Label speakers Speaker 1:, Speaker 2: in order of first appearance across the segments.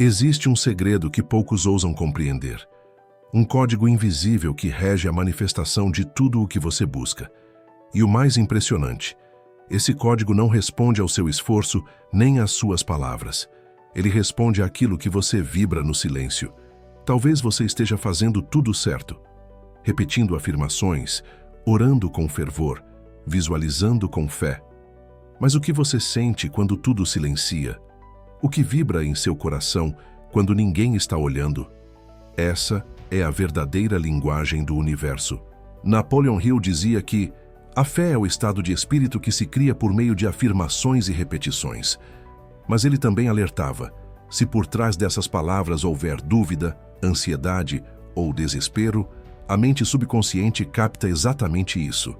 Speaker 1: Existe um segredo que poucos ousam compreender. Um código invisível que rege a manifestação de tudo o que você busca. E o mais impressionante, esse código não responde ao seu esforço nem às suas palavras. Ele responde àquilo que você vibra no silêncio. Talvez você esteja fazendo tudo certo, repetindo afirmações, orando com fervor, visualizando com fé. Mas o que você sente quando tudo silencia? O que vibra em seu coração quando ninguém está olhando? Essa é a verdadeira linguagem do universo. Napoleon Hill dizia que a fé é o estado de espírito que se cria por meio de afirmações e repetições. Mas ele também alertava: se por trás dessas palavras houver dúvida, ansiedade ou desespero, a mente subconsciente capta exatamente isso.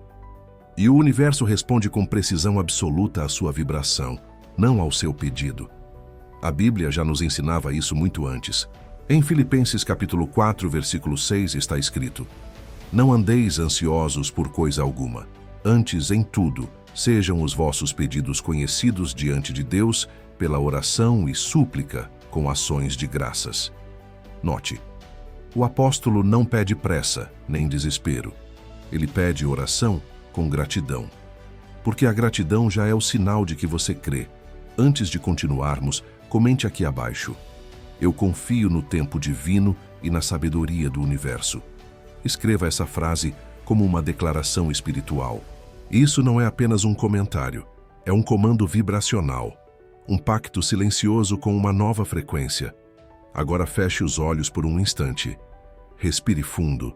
Speaker 1: E o universo responde com precisão absoluta à sua vibração, não ao seu pedido. A Bíblia já nos ensinava isso muito antes. Em Filipenses capítulo 4, versículo 6 está escrito: não andeis ansiosos por coisa alguma. Antes, em tudo, sejam os vossos pedidos conhecidos diante de Deus pela oração e súplica com ações de graças. Note, o apóstolo não pede pressa nem desespero. Ele pede oração com gratidão. Porque a gratidão já é o sinal de que você crê. Antes de continuarmos, comente aqui abaixo: eu confio no tempo divino e na sabedoria do universo. Escreva essa frase como uma declaração espiritual. Isso não é apenas um comentário, é um comando vibracional, um pacto silencioso com uma nova frequência. Agora feche os olhos por um instante, respire fundo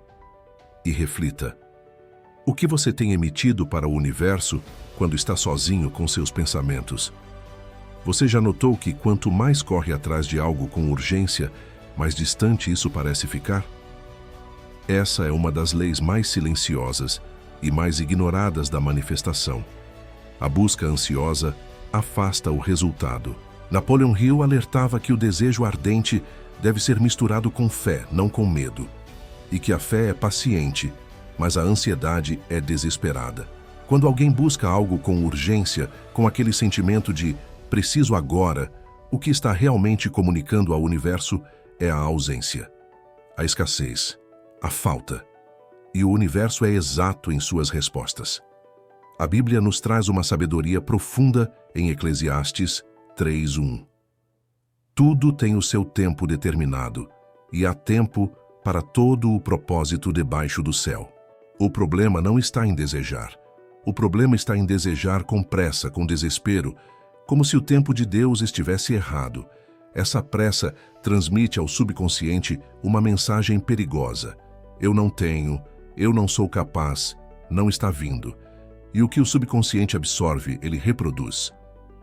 Speaker 1: e reflita. O que você tem emitido para o universo quando está sozinho com seus pensamentos? Você já notou que quanto mais corre atrás de algo com urgência, mais distante isso parece ficar? Essa é uma das leis mais silenciosas e mais ignoradas da manifestação. A busca ansiosa afasta o resultado. Napoleon Hill alertava que o desejo ardente deve ser misturado com fé, não com medo. E que a fé é paciente, mas a ansiedade é desesperada. Quando alguém busca algo com urgência, com aquele sentimento de preciso agora, o que está realmente comunicando ao universo é a ausência, a escassez, a falta. E o universo é exato em suas respostas. A Bíblia nos traz uma sabedoria profunda em Eclesiastes 3:1. Tudo tem o seu tempo determinado, e há tempo para todo o propósito debaixo do céu. O problema não está em desejar. O problema está em desejar com pressa, com desespero, como se o tempo de Deus estivesse errado. Essa pressa transmite ao subconsciente uma mensagem perigosa: eu não tenho, eu não sou capaz, não está vindo. E o que o subconsciente absorve, ele reproduz.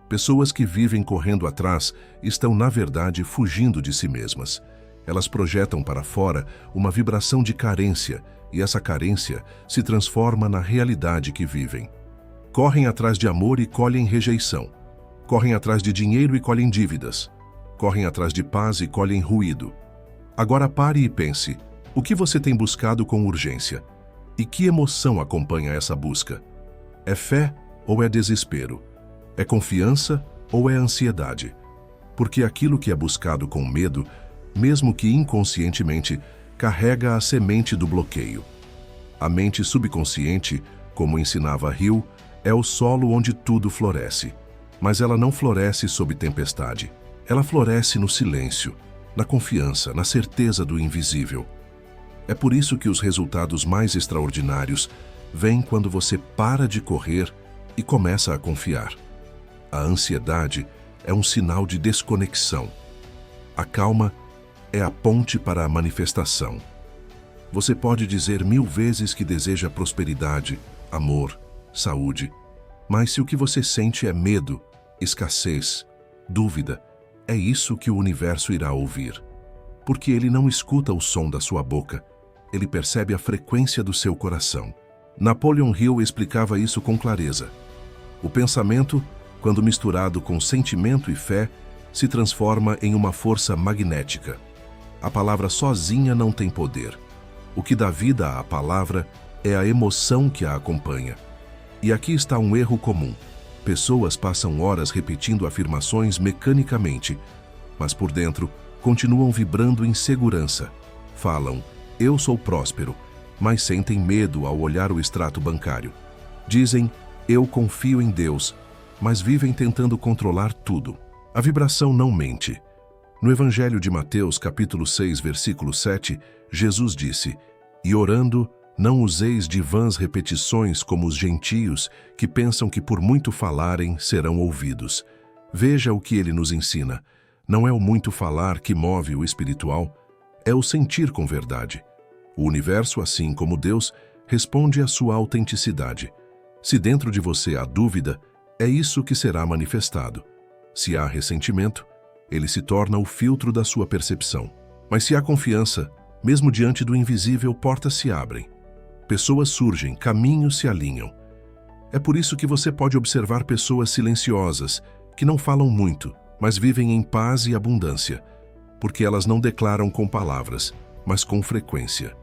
Speaker 1: Pessoas que vivem correndo atrás estão, na verdade, fugindo de si mesmas. Elas projetam para fora uma vibração de carência, e essa carência se transforma na realidade que vivem. Correm atrás de amor e colhem rejeição. Correm atrás de dinheiro e colhem dívidas. Correm atrás de paz e colhem ruído. Agora pare e pense: o que você tem buscado com urgência? E que emoção acompanha essa busca? É fé ou é desespero? É confiança ou é ansiedade? Porque aquilo que é buscado com medo, mesmo que inconscientemente, carrega a semente do bloqueio. A mente subconsciente, como ensinava Hill, é o solo onde tudo floresce. Mas ela não floresce sob tempestade. Ela floresce no silêncio, na confiança, na certeza do invisível. É por isso que os resultados mais extraordinários vêm quando você para de correr e começa a confiar. A ansiedade é um sinal de desconexão. A calma é a ponte para a manifestação. Você pode dizer 1000 vezes que deseja prosperidade, amor, saúde, mas se o que você sente é medo, escassez, dúvida, é isso que o universo irá ouvir. Porque ele não escuta o som da sua boca, ele percebe a frequência do seu coração. Napoleon Hill explicava isso com clareza. O pensamento, quando misturado com sentimento e fé, se transforma em uma força magnética. A palavra sozinha não tem poder. O que dá vida à palavra é a emoção que a acompanha. E aqui está um erro comum. Pessoas passam horas repetindo afirmações mecanicamente, mas por dentro continuam vibrando em segurança. Falam, eu sou próspero, mas sentem medo ao olhar o extrato bancário. Dizem, eu confio em Deus, mas vivem tentando controlar tudo. A vibração não mente. No Evangelho de Mateus, capítulo 6, versículo 7, Jesus disse, e orando, não useis de vãs repetições como os gentios, que pensam que por muito falarem serão ouvidos. Veja o que ele nos ensina. Não é o muito falar que move o espiritual, é o sentir com verdade. O universo, assim como Deus, responde à sua autenticidade. Se dentro de você há dúvida, é isso que será manifestado. Se há ressentimento, ele se torna o filtro da sua percepção. Mas se há confiança, mesmo diante do invisível, portas se abrem. Pessoas surgem, caminhos se alinham. É por isso que você pode observar pessoas silenciosas, que não falam muito, mas vivem em paz e abundância, porque elas não declaram com palavras, mas com frequência.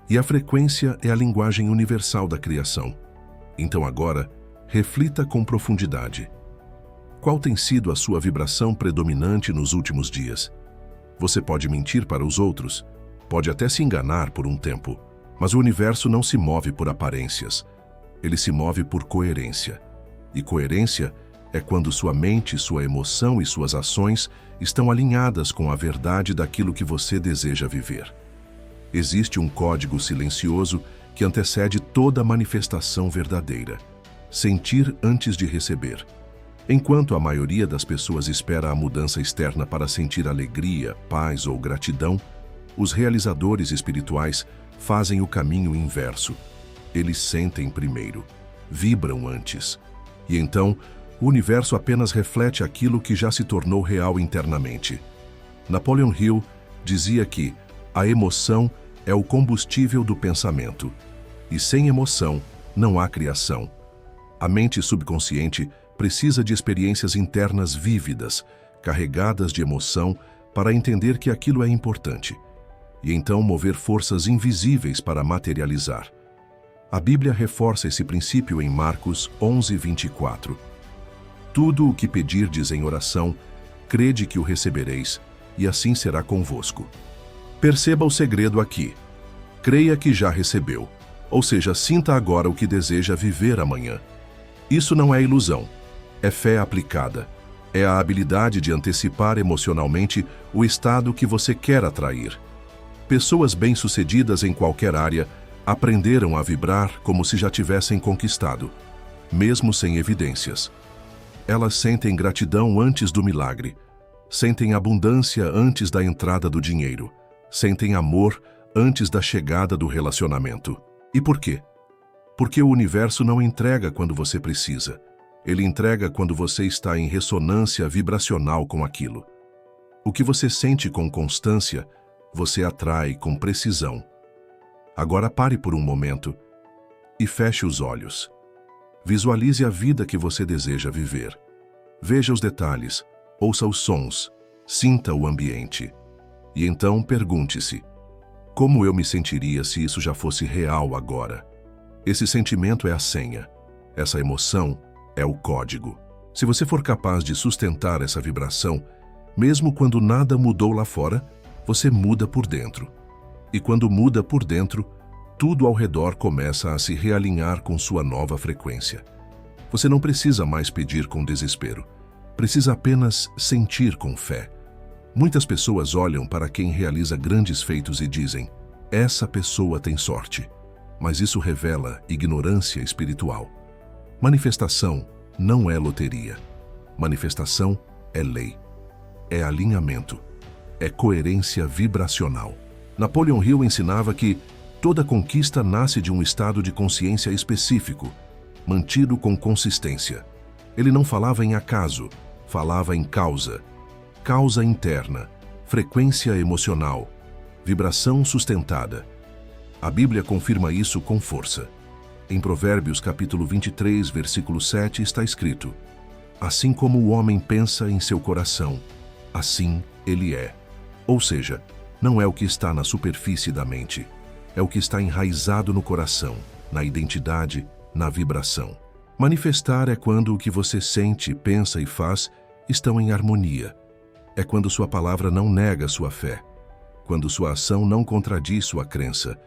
Speaker 1: E a frequência é a linguagem universal da criação. Então agora, reflita com profundidade. Qual tem sido a sua vibração predominante nos últimos dias? Você pode mentir para os outros, pode até se enganar por um tempo, mas o universo não se move por aparências. Ele se move por coerência. E coerência é quando sua mente, sua emoção e suas ações estão alinhadas com a verdade daquilo que você deseja viver. Existe um código silencioso que antecede toda manifestação verdadeira. Sentir antes de receber. Enquanto a maioria das pessoas espera a mudança externa para sentir alegria, paz ou gratidão, os realizadores espirituais fazem o caminho inverso. Eles sentem primeiro, vibram antes. E então, o universo apenas reflete aquilo que já se tornou real internamente. Napoleon Hill dizia que a emoção é o combustível do pensamento, e sem emoção não há criação. A mente subconsciente precisa de experiências internas vívidas, carregadas de emoção, para entender que aquilo é importante, e então mover forças invisíveis para materializar. A Bíblia reforça esse princípio em Marcos 11, 24. Tudo o que pedirdes em oração, crede que o recebereis, e assim será convosco. Perceba o segredo aqui. Creia que já recebeu, ou seja, sinta agora o que deseja viver amanhã. Isso não é ilusão, é fé aplicada. É a habilidade de antecipar emocionalmente o estado que você quer atrair. Pessoas bem-sucedidas em qualquer área aprenderam a vibrar como se já tivessem conquistado, mesmo sem evidências. Elas sentem gratidão antes do milagre, sentem abundância antes da entrada do dinheiro, sentem amor antes da chegada do relacionamento. E por quê? Porque o universo não entrega quando você precisa. Ele entrega quando você está em ressonância vibracional com aquilo. O que você sente com constância, você atrai com precisão. Agora pare por um momento e feche os olhos. Visualize a vida que você deseja viver. Veja os detalhes, ouça os sons, sinta o ambiente. E então pergunte-se, como eu me sentiria se isso já fosse real agora? Esse sentimento é a senha. Essa emoção é o código. Se você for capaz de sustentar essa vibração, mesmo quando nada mudou lá fora, você muda por dentro. E quando muda por dentro, tudo ao redor começa a se realinhar com sua nova frequência. Você não precisa mais pedir com desespero. Precisa apenas sentir com fé. Muitas pessoas olham para quem realiza grandes feitos e dizem, essa pessoa tem sorte. Mas isso revela ignorância espiritual. Manifestação não é loteria. Manifestação é lei. É alinhamento. É coerência vibracional. Napoleon Hill ensinava que toda conquista nasce de um estado de consciência específico, mantido com consistência. Ele não falava em acaso, falava em causa. Causa interna, frequência emocional, vibração sustentada. A Bíblia confirma isso com força. Em Provérbios capítulo 23, versículo 7 está escrito, assim como o homem pensa em seu coração, assim ele é. Ou seja, não é o que está na superfície da mente, é o que está enraizado no coração, na identidade, na vibração. Manifestar é quando o que você sente, pensa e faz estão em harmonia. É quando sua palavra não nega sua fé, quando sua ação não contradiz sua crença,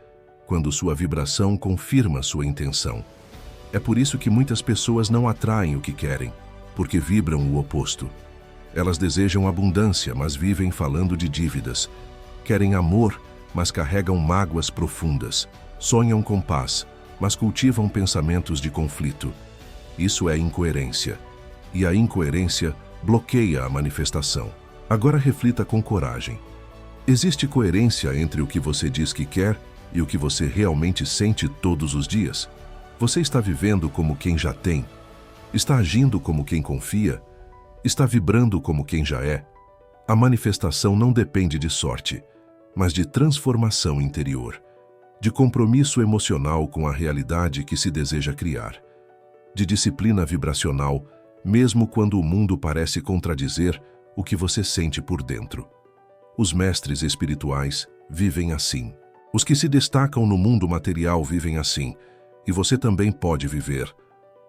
Speaker 1: quando sua vibração confirma sua intenção. É por isso que muitas pessoas não atraem o que querem, porque vibram o oposto. Elas desejam abundância, mas vivem falando de dívidas. Querem amor, mas carregam mágoas profundas. Sonham com paz, mas cultivam pensamentos de conflito. Isso é incoerência. E a incoerência bloqueia a manifestação. Agora reflita com coragem. Existe coerência entre o que você diz que quer e o que você realmente sente todos os dias? Você está vivendo como quem já tem? Está agindo como quem confia? Está vibrando como quem já é? A manifestação não depende de sorte, mas de transformação interior, de compromisso emocional com a realidade que se deseja criar, de disciplina vibracional, mesmo quando o mundo parece contradizer o que você sente por dentro. Os mestres espirituais vivem assim. Os que se destacam no mundo material vivem assim, e você também pode viver,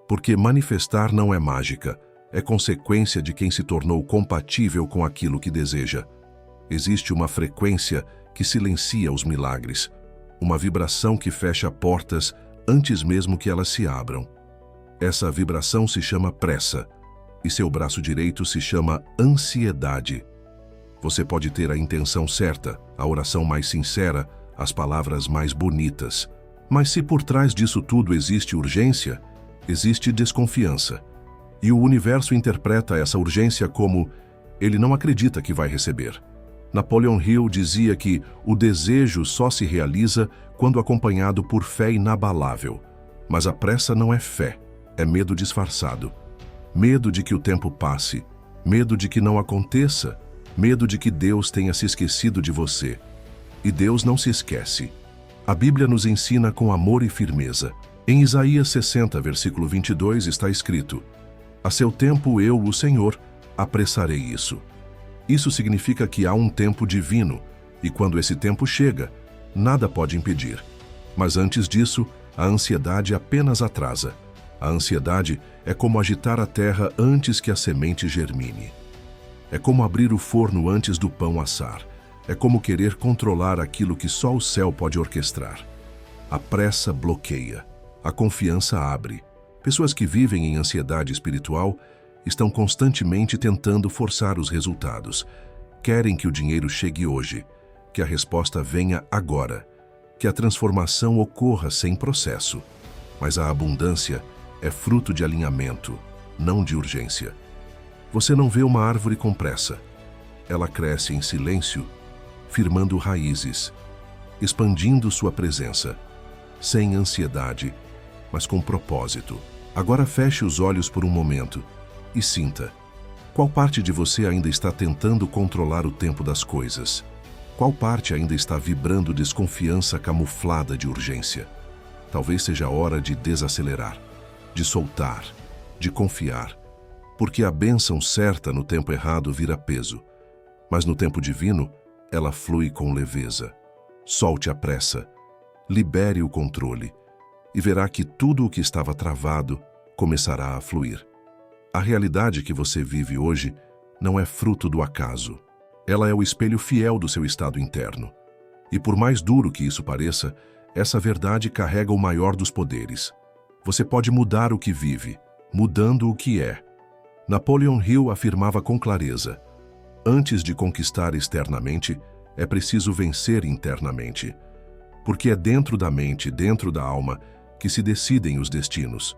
Speaker 1: porque manifestar não é mágica, é consequência de quem se tornou compatível com aquilo que deseja. Existe uma frequência que silencia os milagres, uma vibração que fecha portas antes mesmo que elas se abram. Essa vibração se chama pressa, e seu braço direito se chama ansiedade. Você pode ter a intenção certa, a oração mais sincera, as palavras mais bonitas. Mas se por trás disso tudo existe urgência, existe desconfiança. E o universo interpreta essa urgência como ele não acredita que vai receber. Napoleon Hill dizia que o desejo só se realiza quando acompanhado por fé inabalável. Mas a pressa não é fé, é medo disfarçado. Medo de que o tempo passe, medo de que não aconteça, medo de que Deus tenha se esquecido de você. E Deus não se esquece. A Bíblia nos ensina com amor e firmeza. Em Isaías 60, versículo 22, está escrito: a seu tempo eu, o Senhor, apressarei isso. Isso significa que há um tempo divino, e quando esse tempo chega, nada pode impedir. Mas antes disso, a ansiedade apenas atrasa. A ansiedade é como agitar a terra antes que a semente germine. É como abrir o forno antes do pão assar. É como querer controlar aquilo que só o céu pode orquestrar. A pressa bloqueia. A confiança abre. Pessoas que vivem em ansiedade espiritual estão constantemente tentando forçar os resultados. Querem que o dinheiro chegue hoje, que a resposta venha agora, que a transformação ocorra sem processo. Mas a abundância é fruto de alinhamento, não de urgência. Você não vê uma árvore com pressa. Ela cresce em silêncio, firmando raízes, expandindo sua presença, sem ansiedade, mas com propósito. Agora feche os olhos por um momento e sinta. Qual parte de você ainda está tentando controlar o tempo das coisas? Qual parte ainda está vibrando desconfiança camuflada de urgência? Talvez seja a hora de desacelerar, de soltar, de confiar, porque a bênção certa no tempo errado vira peso, mas no tempo divino, ela flui com leveza. Solte a pressa, libere o controle e verá que tudo o que estava travado começará a fluir. A realidade que você vive hoje não é fruto do acaso. Ela é o espelho fiel do seu estado interno. E por mais duro que isso pareça, essa verdade carrega o maior dos poderes. Você pode mudar o que vive, mudando o que é. Napoleon Hill afirmava com clareza: antes de conquistar externamente, é preciso vencer internamente. Porque é dentro da mente, dentro da alma, que se decidem os destinos.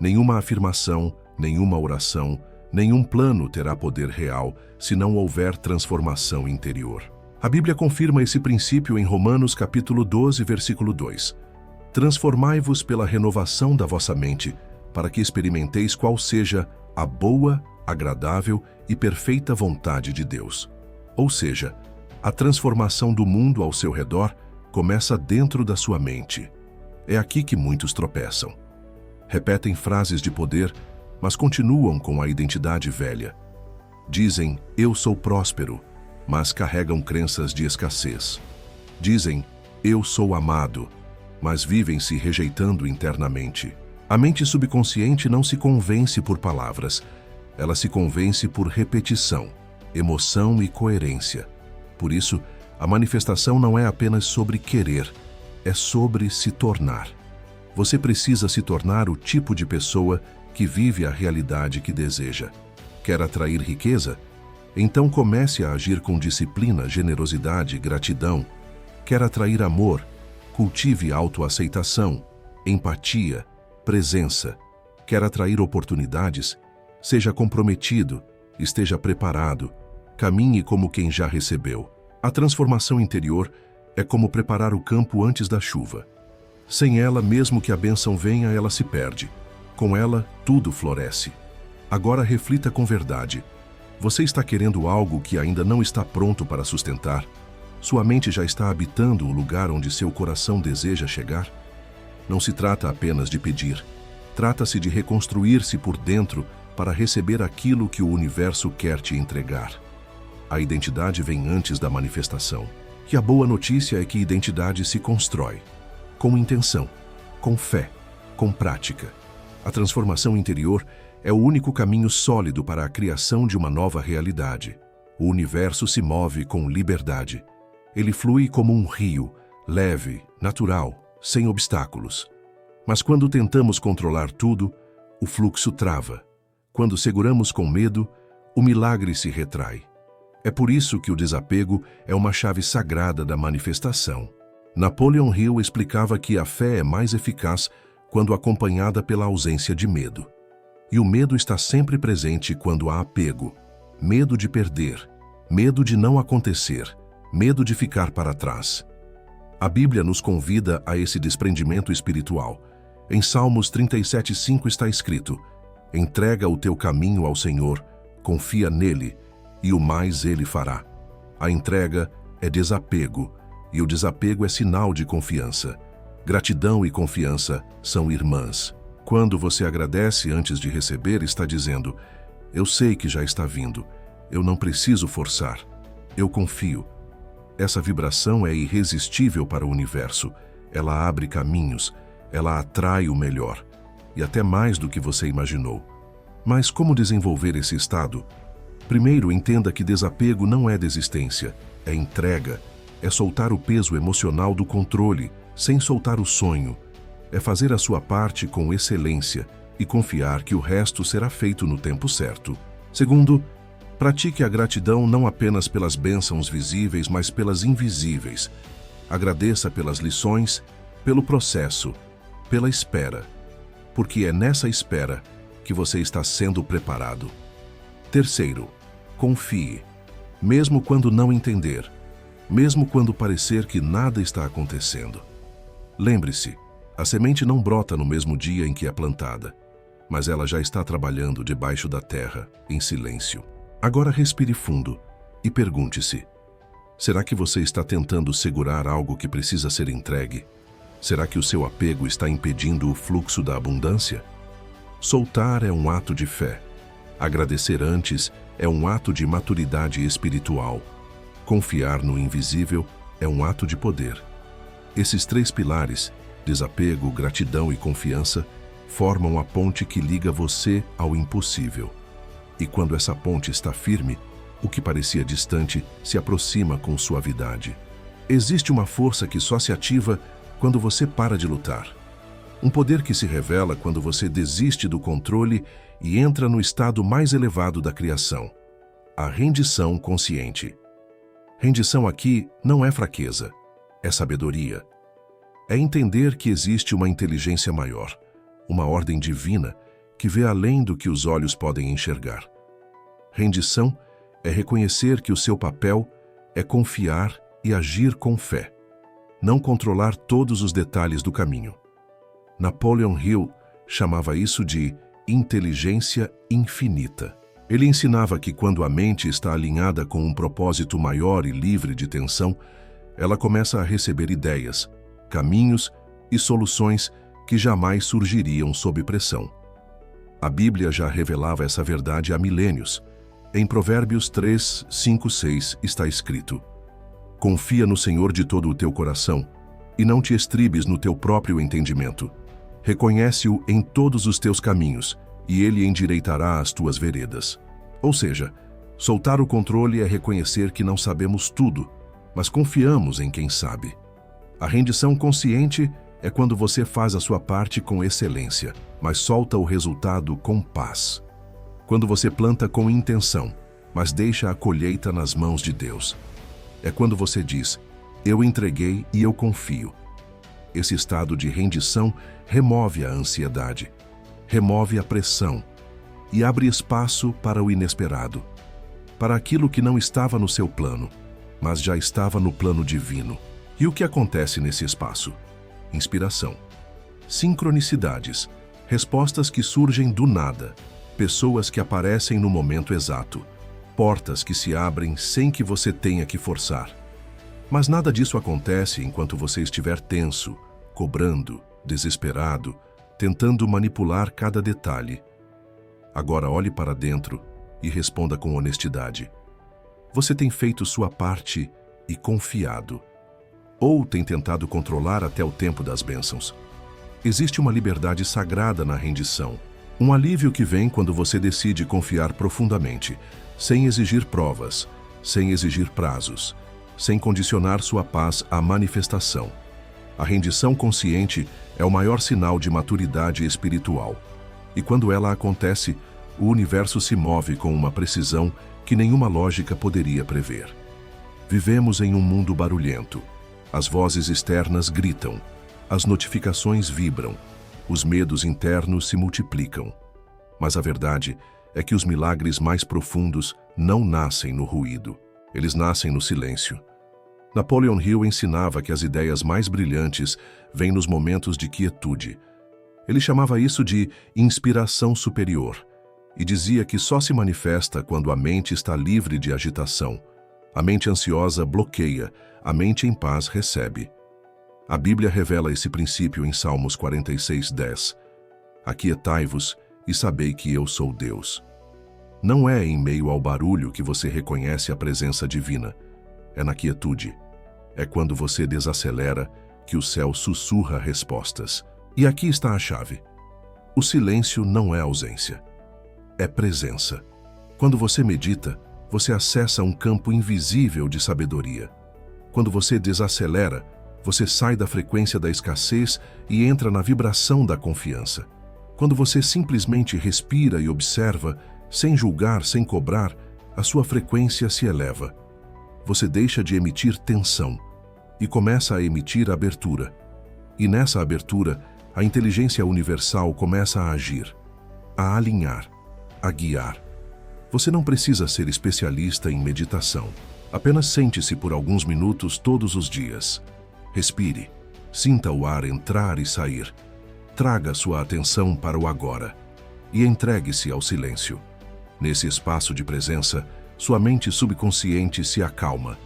Speaker 1: Nenhuma afirmação, nenhuma oração, nenhum plano terá poder real se não houver transformação interior. A Bíblia confirma esse princípio em Romanos capítulo 12, versículo 2. Transformai-vos pela renovação da vossa mente, para que experimenteis qual seja a boa, agradável e perfeita vontade de Deus. Ou seja, a transformação do mundo ao seu redor começa dentro da sua mente. É aqui que muitos tropeçam. Repetem frases de poder, mas continuam com a identidade velha. Dizem, eu sou próspero, mas carregam crenças de escassez. Dizem, eu sou amado, mas vivem se rejeitando internamente. A mente subconsciente não se convence por palavras, ela se convence por repetição. emoção e coerência. Por isso, a manifestação não é apenas sobre querer, é sobre se tornar. Você precisa se tornar o tipo de pessoa que vive a realidade que deseja. Quer atrair riqueza? Então comece a agir com disciplina, generosidade e gratidão. Quer atrair amor? Cultive autoaceitação, empatia, presença. Quer atrair oportunidades? Seja comprometido, esteja preparado, caminhe como quem já recebeu. A transformação interior é como preparar o campo antes da chuva. Sem ela, mesmo que a bênção venha, ela se perde. Com ela, tudo floresce. Agora reflita com verdade. Você está querendo algo que ainda não está pronto para sustentar? Sua mente já está habitando o lugar onde seu coração deseja chegar? Não se trata apenas de pedir. Trata-se de reconstruir-se por dentro para receber aquilo que o universo quer te entregar. A identidade vem antes da manifestação. E a boa notícia é que identidade se constrói. Com intenção, com fé, com prática. A transformação interior é o único caminho sólido para a criação de uma nova realidade. O universo se move com liberdade. Ele flui como um rio, leve, natural, sem obstáculos. Mas quando tentamos controlar tudo, o fluxo trava. Quando seguramos com medo, o milagre se retrai. É por isso que o desapego é uma chave sagrada da manifestação. Napoleon Hill explicava que a fé é mais eficaz quando acompanhada pela ausência de medo. E o medo está sempre presente quando há apego. Medo de perder, medo de não acontecer, medo de ficar para trás. A Bíblia nos convida a esse desprendimento espiritual. Em Salmos 37:5 está escrito: entrega o teu caminho ao Senhor, confia nele, e o mais ele fará. A entrega é desapego, e o desapego é sinal de confiança. Gratidão e confiança são irmãs. Quando você agradece antes de receber, está dizendo: eu sei que já está vindo, eu não preciso forçar, eu confio. Essa vibração é irresistível para o universo. Ela abre caminhos, ela atrai o melhor, e até mais do que você imaginou. Mas como desenvolver esse estado? Primeiro, entenda que desapego não é desistência, é entrega, é soltar o peso emocional do controle, sem soltar o sonho. É fazer a sua parte com excelência e confiar que o resto será feito no tempo certo. Segundo, pratique a gratidão não apenas pelas bênçãos visíveis, mas pelas invisíveis. Agradeça pelas lições, pelo processo, pela espera, porque é nessa espera que você está sendo preparado. Terceiro, confie, mesmo quando não entender, mesmo quando parecer que nada está acontecendo. Lembre-se, a semente não brota no mesmo dia em que é plantada, mas ela já está trabalhando debaixo da terra, em silêncio. Agora respire fundo e pergunte-se: será que você está tentando segurar algo que precisa ser entregue? Será que o seu apego está impedindo o fluxo da abundância? Soltar é um ato de fé. Agradecer antes é um ato de maturidade espiritual. Confiar no invisível é um ato de poder. Esses três pilares, desapego, gratidão e confiança, formam a ponte que liga você ao impossível. E quando essa ponte está firme, o que parecia distante se aproxima com suavidade. Existe uma força que só se ativa quando você para de lutar. Um poder que se revela quando você desiste do controle e entra no estado mais elevado da criação: a rendição consciente. Rendição aqui não é fraqueza, é sabedoria. É entender que existe uma inteligência maior, uma ordem divina que vê além do que os olhos podem enxergar. Rendição é reconhecer que o seu papel é confiar e agir com fé, não controlar todos os detalhes do caminho. Napoleon Hill chamava isso de inteligência infinita. Ele ensinava que quando a mente está alinhada com um propósito maior e livre de tensão, ela começa a receber ideias, caminhos e soluções que jamais surgiriam sob pressão. A Bíblia já revelava essa verdade há milênios. Em Provérbios 3, 5, 6 está escrito: confia no Senhor de todo o teu coração e não te estribes no teu próprio entendimento. Reconhece-o em todos os teus caminhos, e ele endireitará as tuas veredas. Ou seja, Soltar o controle é reconhecer que não sabemos tudo, mas confiamos em quem sabe. A rendição consciente é quando você faz a sua parte com excelência, mas solta o resultado com paz. Quando você planta com intenção, mas deixa a colheita nas mãos de Deus. É quando você diz, eu entreguei e eu confio. Esse estado de rendição remove a ansiedade, remove a pressão e abre espaço para o inesperado, para aquilo que não estava no seu plano, mas já estava no plano divino. E o que acontece nesse espaço? Inspiração, sincronicidades, respostas que surgem do nada, pessoas que aparecem no momento exato, portas que se abrem sem que você tenha que forçar. Mas nada disso acontece enquanto você estiver tenso, cobrando, desesperado, tentando manipular cada detalhe. Agora olhe para dentro e responda com honestidade. Você tem feito sua parte e confiado? Ou tem tentado controlar até o tempo das bênçãos? Existe uma liberdade sagrada na rendição, um alívio que vem quando você decide confiar profundamente, sem exigir provas, sem exigir prazos, sem condicionar sua paz à manifestação. A rendição consciente é o maior sinal de maturidade espiritual. E quando ela acontece, o universo se move com uma precisão que nenhuma lógica poderia prever. Vivemos em um mundo barulhento. As vozes externas gritam, as notificações vibram, os medos internos se multiplicam. Mas a verdade é que os milagres mais profundos não nascem no ruído, eles nascem no silêncio. Napoleon Hill ensinava que as ideias mais brilhantes vêm nos momentos de quietude. Ele chamava isso de inspiração superior e dizia que só se manifesta quando a mente está livre de agitação. A mente ansiosa bloqueia, a mente em paz recebe. A Bíblia revela esse princípio em Salmos 46:10. Aquietai-vos e sabei que eu sou Deus. Não é em meio ao barulho que você reconhece a presença divina. É na quietude. É quando você desacelera que o céu sussurra respostas. E aqui está a chave. O silêncio não é ausência. É presença. Quando você medita, você acessa um campo invisível de sabedoria. Quando você desacelera, você sai da frequência da escassez e entra na vibração da confiança. Quando você simplesmente respira e observa, sem julgar, sem cobrar, a sua frequência se eleva. Você deixa de emitir tensão e começa a emitir abertura. E nessa abertura, a inteligência universal começa a agir, a alinhar, a guiar. Você não precisa ser especialista em meditação. Apenas sente-se por alguns minutos todos os dias. Respire, sinta o ar entrar e sair. Traga sua atenção para o agora e entregue-se ao silêncio. Nesse espaço de presença, sua mente subconsciente se acalma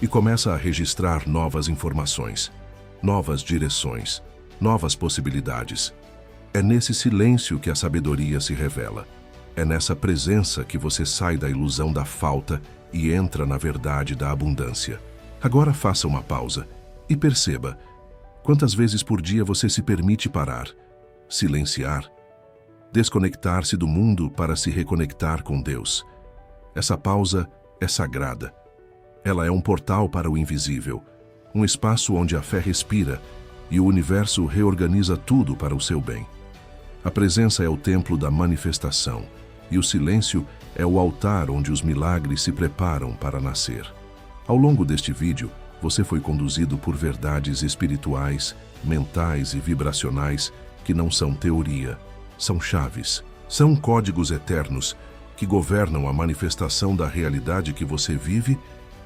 Speaker 1: e começa a registrar novas informações, novas direções, novas possibilidades. É nesse silêncio que a sabedoria se revela. É nessa presença que você sai da ilusão da falta e entra na verdade da abundância. Agora faça uma pausa e perceba quantas vezes por dia você se permite parar, silenciar, desconectar-se do mundo para se reconectar com Deus. Essa pausa é sagrada. Ela é um portal para o invisível, um espaço onde a fé respira e o universo reorganiza tudo para o seu bem. A presença é o templo da manifestação e o silêncio é o altar onde os milagres se preparam para nascer. Ao longo deste vídeo, você foi conduzido por verdades espirituais, mentais e vibracionais que não são teoria, são chaves, são códigos eternos que governam a manifestação da realidade que você vive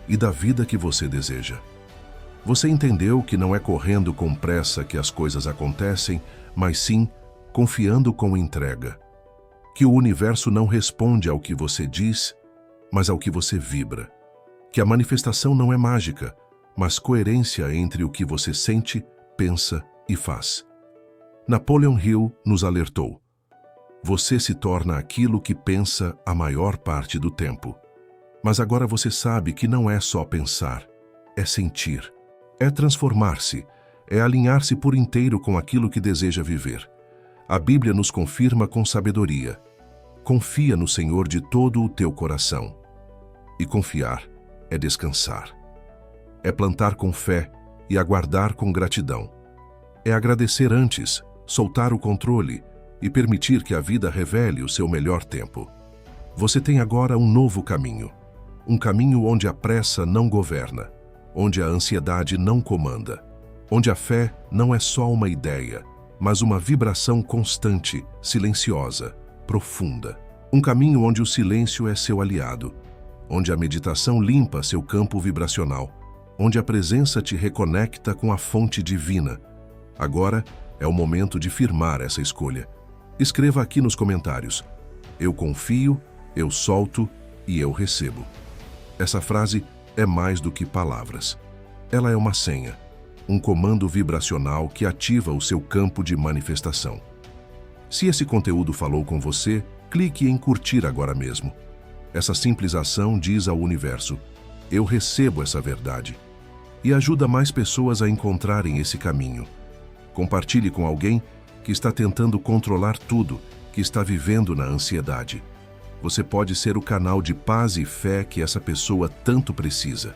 Speaker 1: e da vida que você deseja. Você entendeu que não é correndo com pressa que as coisas acontecem, mas sim confiando com entrega. Que o universo não responde ao que você diz, mas ao que você vibra. Que a manifestação não é mágica, mas coerência entre o que você sente, pensa e faz. Napoleon Hill nos alertou: você se torna aquilo que pensa a maior parte do tempo. Mas agora você sabe que não é só pensar, é sentir, é transformar-se, é alinhar-se por inteiro com aquilo que deseja viver. A Bíblia nos confirma com sabedoria: confia no Senhor de todo o teu coração. E confiar é descansar. É plantar com fé e aguardar com gratidão. É agradecer antes, soltar o controle e permitir que a vida revele o seu melhor tempo. Você tem agora um novo caminho. Um caminho onde a pressa não governa, onde a ansiedade não comanda, onde a fé não é só uma ideia, mas uma vibração constante, silenciosa, profunda. Um caminho onde o silêncio é seu aliado, onde a meditação limpa seu campo vibracional, onde a presença te reconecta com a fonte divina. Agora é o momento de firmar essa escolha. Escreva aqui nos comentários: eu confio, eu solto e eu recebo. Essa frase é mais do que palavras. Ela é uma senha, um comando vibracional que ativa o seu campo de manifestação. Se esse conteúdo falou com você, clique em curtir agora mesmo. Essa simples ação diz ao universo: eu recebo essa verdade, e ajuda mais pessoas a encontrarem esse caminho. Compartilhe com alguém que está tentando controlar tudo, que está vivendo na ansiedade. Você pode ser o canal de paz e fé que essa pessoa tanto precisa.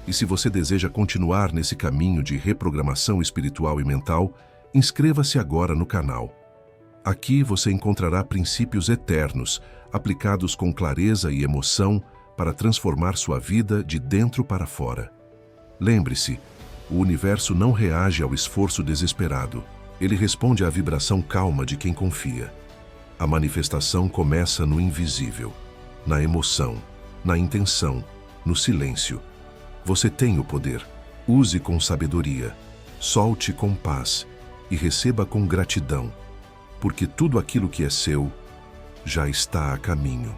Speaker 1: E se você deseja continuar nesse caminho de reprogramação espiritual e mental, inscreva-se agora no canal. Aqui você encontrará princípios eternos, aplicados com clareza e emoção para transformar sua vida de dentro para fora. Lembre-se, o universo não reage ao esforço desesperado. Ele responde à vibração calma de quem confia. A manifestação começa no invisível, na emoção, na intenção, no silêncio. Você tem o poder. Use com sabedoria, solte com paz e receba com gratidão, porque tudo aquilo que é seu já está a caminho.